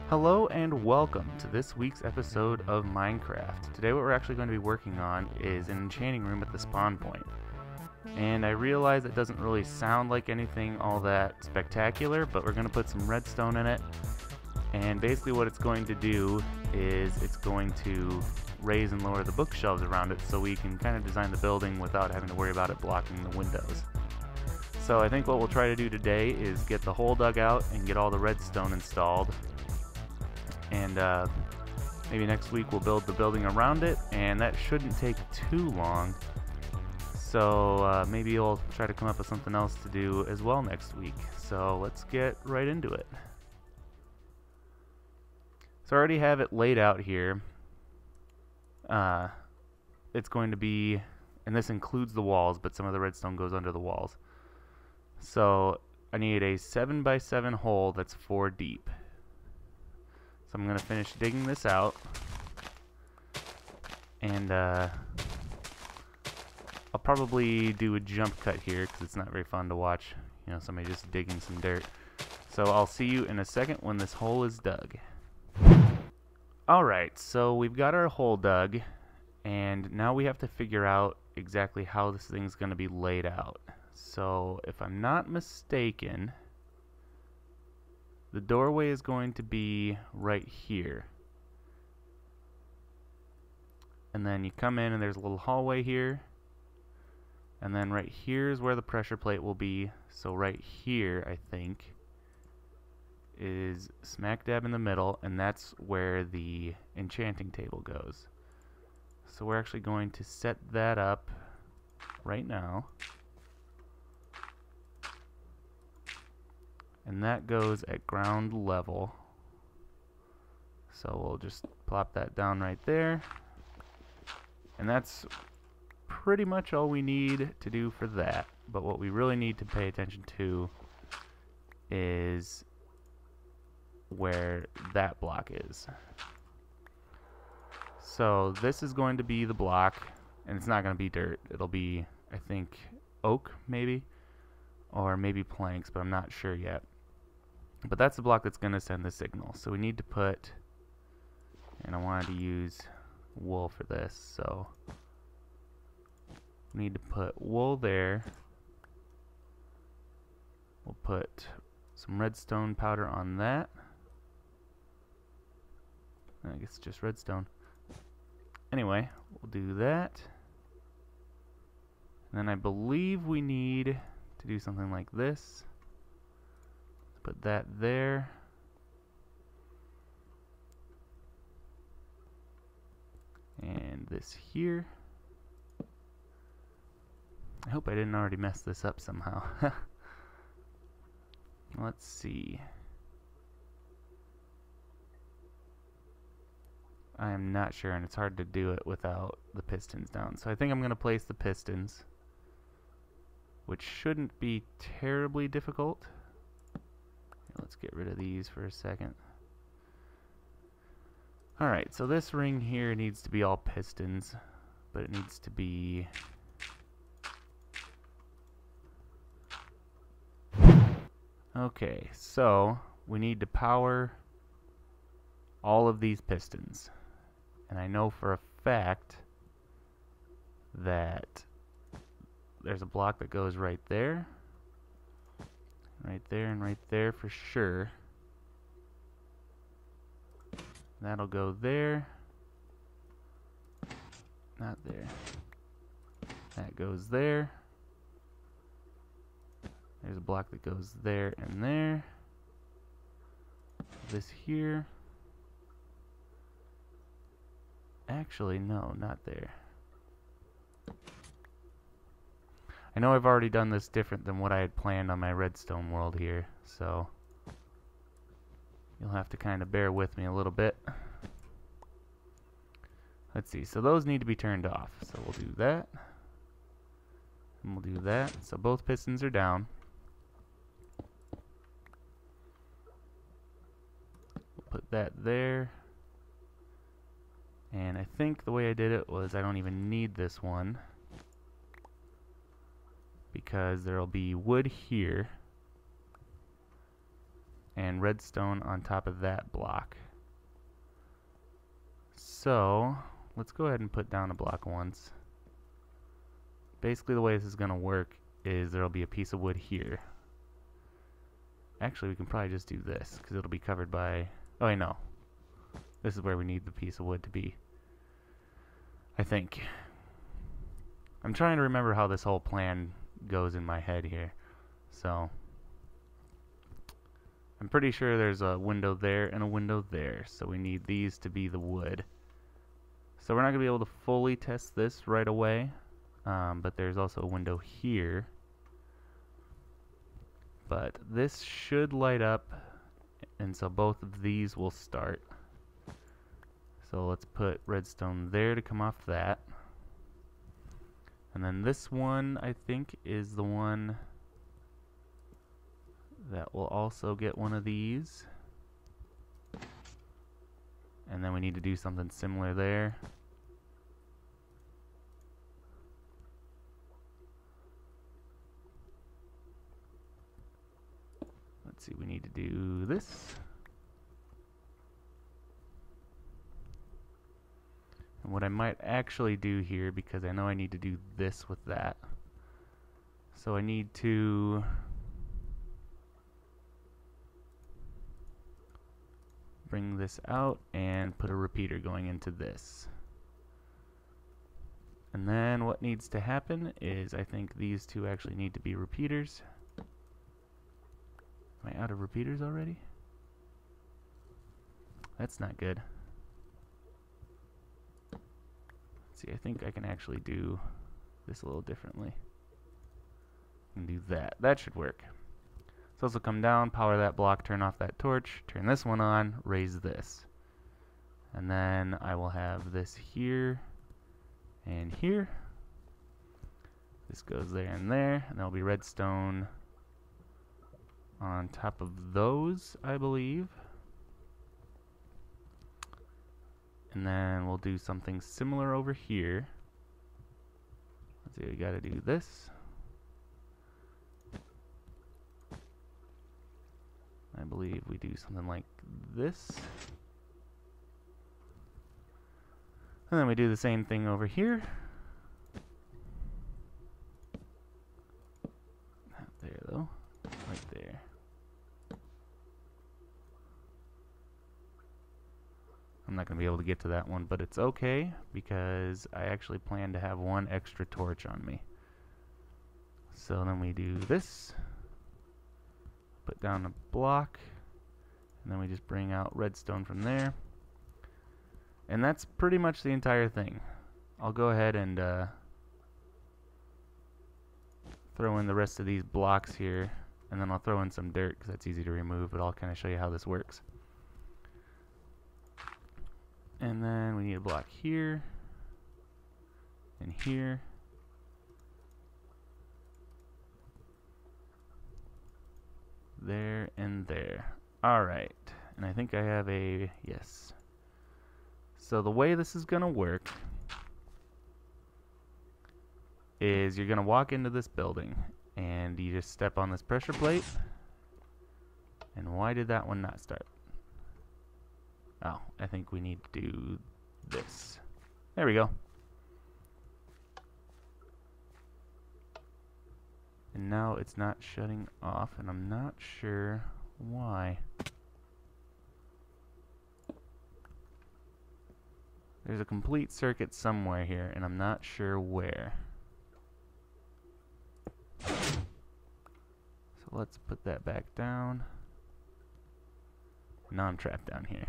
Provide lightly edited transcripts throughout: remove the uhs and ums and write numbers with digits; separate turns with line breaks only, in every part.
Hello and welcome to this week's episode of Minecraft. Today what we're actually going to be working on is an enchanting room at the spawn point. And I realize it doesn't really sound like anything all that spectacular, but we're going to put some redstone in it. And basically what it's going to do is it's going to raise and lower the bookshelves around it so we can kind of design the building without having to worry about it blocking the windows. So I think what we'll try to do today is get the hole dug out and get all the redstone installed. And maybe next week we'll build the building around it, and that shouldn't take too long. So maybe you'll try to come up with something else to do as well next week. So let's get right into it. So I already have it laid out here. It's going to be, and this includes the walls, but some of the redstone goes under the walls. So I need a 7x7 hole that's 4 deep. So I'm going to finish digging this out, and I'll probably do a jump cut here because it's not very fun to watch, you know, somebody just digging some dirt. So I'll see you in a second when this hole is dug. Alright, so we've got our hole dug, and now we have to figure out exactly how this thing's going to be laid out. So if I'm not mistaken, the doorway is going to be right here. And then you come in and there's a little hallway here. And then right here is where the pressure plate will be. So right here, I think, is smack dab in the middle, and that's where the enchanting table goes. So we're actually going to set that up right now. And that goes at ground level. So we'll just plop that down right there. And that's pretty much all we need to do for that. But what we really need to pay attention to is where that block is. So this is going to be the block, and it's not going to be dirt. It'll be, I think, oak maybe, or maybe planks, but I'm not sure yet. But that's the block that's going to send the signal. So we need to put, and I wanted to use wool for this, so we need to put wool there. We'll put some redstone powder on that. I guess it's just redstone. Anyway, we'll do that. And then I believe we need to do something like this. Put that there. And this here. I hope I didn't already mess this up somehow. Let's see. I am not sure, and it's hard to do it without the pistons down. So I think I'm going to place the pistons, which shouldn't be terribly difficult. Let's get rid of these for a second. Alright, so this ring here needs to be all pistons, but it needs to be... Okay, so we need to power all of these pistons. And I know for a fact that there's a block that goes right there. Right there and right there for sure. That'll go there. Not there. That goes there. There's a block that goes there and there. This here. Actually, no, not there. I know I've already done this different than what I had planned on my redstone world here, so you'll have to kind of bear with me a little bit. Let's see, so those need to be turned off. So we'll do that. And we'll do that. So both pistons are down. We'll put that there. And I think the way I did it was I don't even need this one, because there'll be wood here and redstone on top of that block. So let's go ahead and put down a block once. Basically the way this is going to work is there'll be a piece of wood here. Actually, we can probably just do this because it'll be covered by... Oh, I know. This is where we need the piece of wood to be, I think. I'm trying to remember how this whole plan goes in my head here. So I'm pretty sure there's a window there and a window there. So we need these to be the wood. So we're not going to be able to fully test this right away. But there's also a window here. But this should light up, and so both of these will start. So let's put redstone there to come off that. And then this one, I think, is the one that will also get one of these. And then we need to do something similar there. Let's see, we need to do this. And what I might actually do here, because I know I need to do this with that. So I need to bring this out and put a repeater going into this. And then what needs to happen is I think these two actually need to be repeaters. Am I out of repeaters already? That's not good. Let's see, I think I can actually do this a little differently. And do that. That should work. So this will come down, power that block, turn off that torch, turn this one on, raise this. And then I will have this here and here. This goes there and there, and there'll be redstone on top of those, I believe. And then we'll do something similar over here. Let's see, we gotta do this. I believe we do something like this. And then we do the same thing over here. Not there though, right there. I'm not going to be able to get to that one, but it's okay because I actually plan to have one extra torch on me. So then we do this, put down a block, and then we just bring out redstone from there. And that's pretty much the entire thing. I'll go ahead and throw in the rest of these blocks here, and then I'll throw in some dirt because that's easy to remove, but I'll kind of show you how this works. And then we need a block here and here. There and there. Alright. And I think I have a yes. So the way this is going to work is you're going to walk into this building and you just step on this pressure plate. And why did that one not start? Oh, I think we need to do this. There we go. And now it's not shutting off, and I'm not sure why. There's a complete circuit somewhere here, and I'm not sure where. So let's put that back down. Now I'm trapped down here.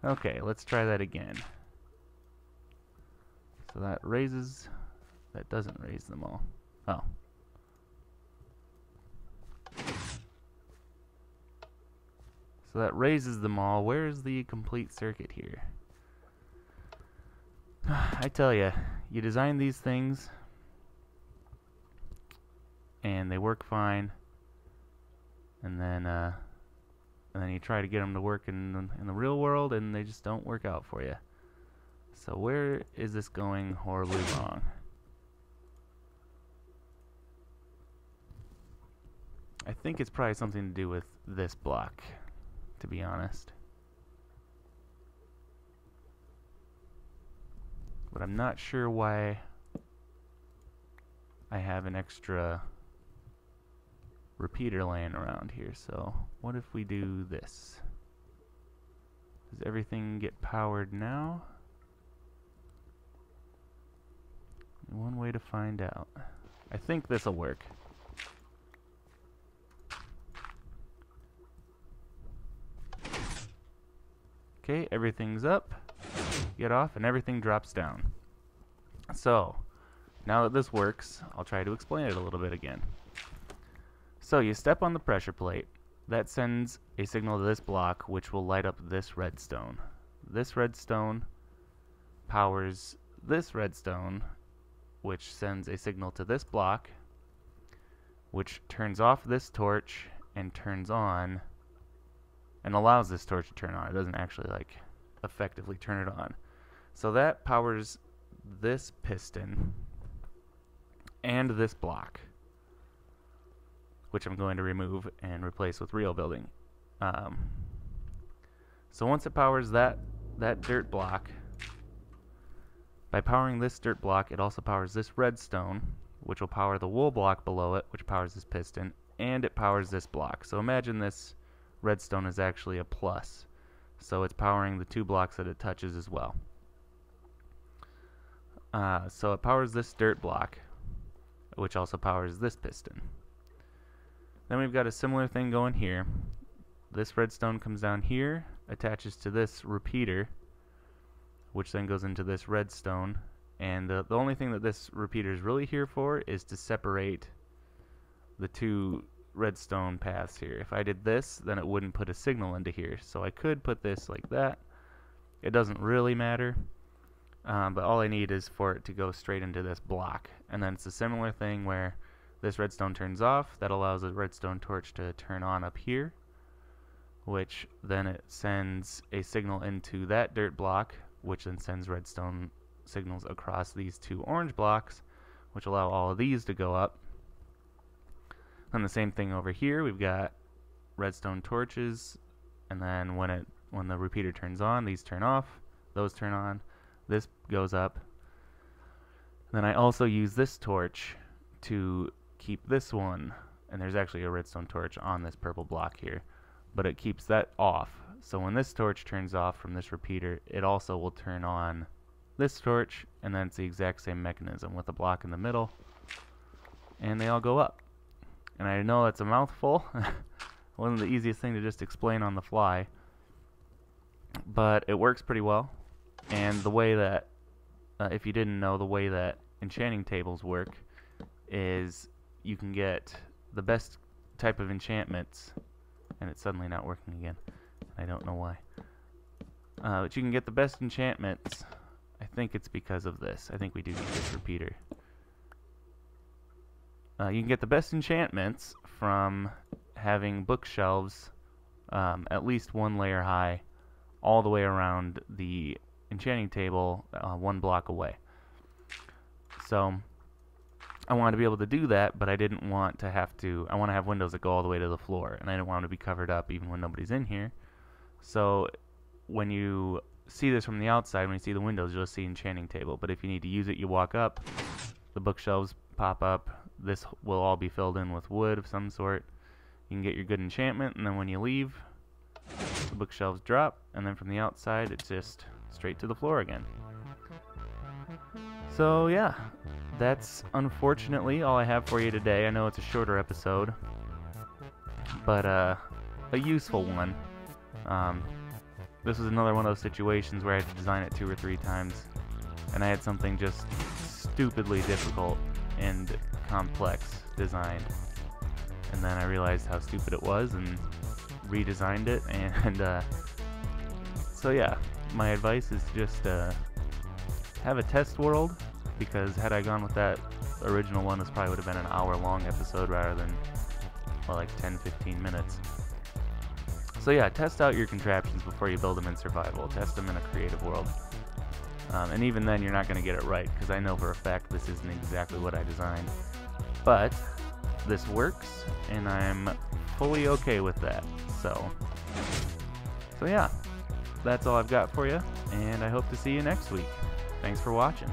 Okay, let's try that again. So that raises... That doesn't raise them all. Oh. So that raises them all. Where is the complete circuit here? I tell you, you design these things and they work fine, and then you try to get them to work in the real world, and they just don't work out for you. So where is this going horribly wrong? I think it's probably something to do with this block, to be honest. But I'm not sure why I have an extra repeater laying around here. So what if we do this? Does everything get powered now? One way to find out. I think this will work. Okay, everything's up. Get off and everything drops down. So, now that this works, I'll try to explain it a little bit again. So you step on the pressure plate. That sends a signal to this block, which will light up this redstone. This redstone powers this redstone, which sends a signal to this block, which turns off this torch and turns on, and allows this torch to turn on. It doesn't actually like effectively turn it on. So that powers this piston and this block, which I'm going to remove and replace with real building. So once it powers that dirt block, by powering this dirt block, it also powers this redstone, which will power the wool block below it, which powers this piston, and it powers this block. So imagine this redstone is actually a plus. So it's powering the two blocks that it touches as well. So it powers this dirt block, which also powers this piston. Then we've got a similar thing going here. This redstone comes down here, attaches to this repeater, which then goes into this redstone. And the only thing that this repeater is really here for is to separate the two redstone paths here. If I did this, then it wouldn't put a signal into here. So I could put this like that. It doesn't really matter. But all I need is for it to go straight into this block. And then it's a similar thing where this redstone turns off. That allows the redstone torch to turn on up here, which then it sends a signal into that dirt block, which then sends redstone signals across these two orange blocks, which allow all of these to go up. And the same thing over here, we've got redstone torches, and then when the repeater turns on, these turn off, those turn on, this goes up. Then I also use this torch to keep this one, and there's actually a redstone torch on this purple block here, but it keeps that off. So when this torch turns off from this repeater, it also will turn on this torch, and then it's the exact same mechanism with a block in the middle, and they all go up. And I know that's a mouthful. Wasn't the easiest thing to just explain on the fly, but it works pretty well. And the way that, if you didn't know, the way that enchanting tables work is you can get the best type of enchantments, and it's suddenly not working again. I don't know why. But you can get the best enchantments. I think it's because of this. I think we do need this repeater. You can get the best enchantments from having bookshelves at least one layer high all the way around the enchanting table, one block away. So I wanted to be able to do that, but I didn't want to have to. I want to have windows that go all the way to the floor, and I didn't want them to be covered up even when nobody's in here. So when you see this from the outside, when you see the windows, you'll see enchanting table. But if you need to use it, you walk up, the bookshelves pop up. This will all be filled in with wood of some sort. You can get your good enchantment, and then when you leave, the bookshelves drop, and then from the outside, it's just straight to the floor again. So yeah, that's unfortunately all I have for you today. I know it's a shorter episode, but a useful one. This was another one of those situations where I had to design it 2 or 3 times, and I had something just stupidly difficult and complex designed, and then I realized how stupid it was and redesigned it. And so yeah, my advice is just have a test world, because had I gone with that original one, this probably would have been an hour-long episode rather than, well, like 10-15 minutes. So yeah, test out your contraptions before you build them in survival. Test them in a creative world. And even then, you're not going to get it right, because I know for a fact this isn't exactly what I designed. But this works, and I'm fully okay with that. So yeah, that's all I've got for you, and I hope to see you next week. Thanks for watching.